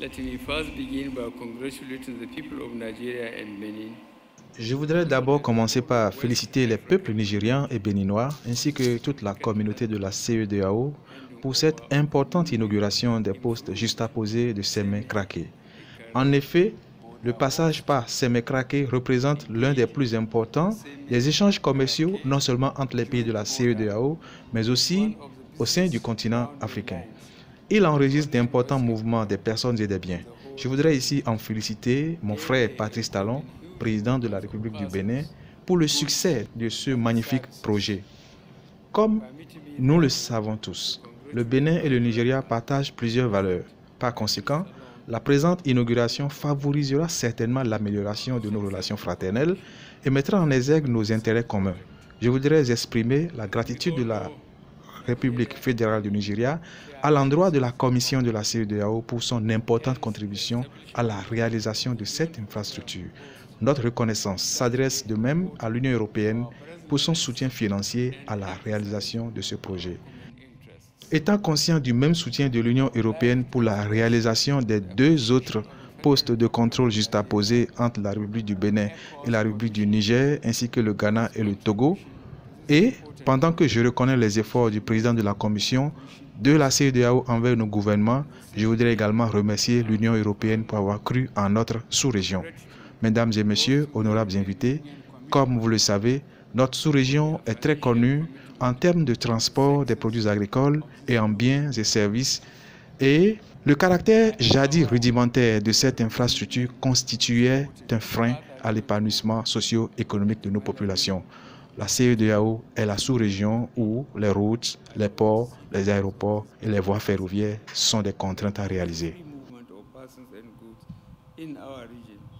Let me first begin by congratulating the people of Nigeria and Benin. Je voudrais d'abord commencer par féliciter les peuples nigérians et béninois ainsi que toute la communauté de la CEDEAO pour cette importante inauguration des postes juxtaposés de Sémé-Craké. En effet, le passage par Sémé-Craké représente l'un des plus importants des échanges commerciaux non seulement entre les pays de la CEDEAO mais aussi au sein du continent africain. Il enregistre d'importants mouvements des personnes et des biens. Je voudrais ici en féliciter mon frère Patrice Talon, président de la République du Bénin, pour le succès de ce magnifique projet. Comme nous le savons tous, le Bénin et le Nigeria partagent plusieurs valeurs. Par conséquent, la présente inauguration favorisera certainement l'amélioration de nos relations fraternelles et mettra en exergue nos intérêts communs. Je voudrais exprimer la gratitude de la République fédérale du Nigeria à l'endroit de la Commission de la CEDEAO pour son importante contribution à la réalisation de cette infrastructure. Notre reconnaissance s'adresse de même à l'Union européenne pour son soutien financier à la réalisation de ce projet. Étant conscient du même soutien de l'Union européenne pour la réalisation des deux autres postes de contrôle juxtaposés entre la République du Bénin et la République du Niger, ainsi que le Ghana et le Togo, et pendant que je reconnais les efforts du président de la Commission de la CEDEAO envers nos gouvernements, je voudrais également remercier l'Union européenne pour avoir cru en notre sous-région. Mesdames et messieurs, honorables invités, comme vous le savez, notre sous-région est très connue en termes de transport des produits agricoles et en biens et services, et le caractère jadis rudimentaire de cette infrastructure constituait un frein à l'épanouissement socio-économique de nos populations. La CEDEAO est la sous-région où les routes, les ports, les aéroports et les voies ferroviaires sont des contraintes à réaliser. In our region.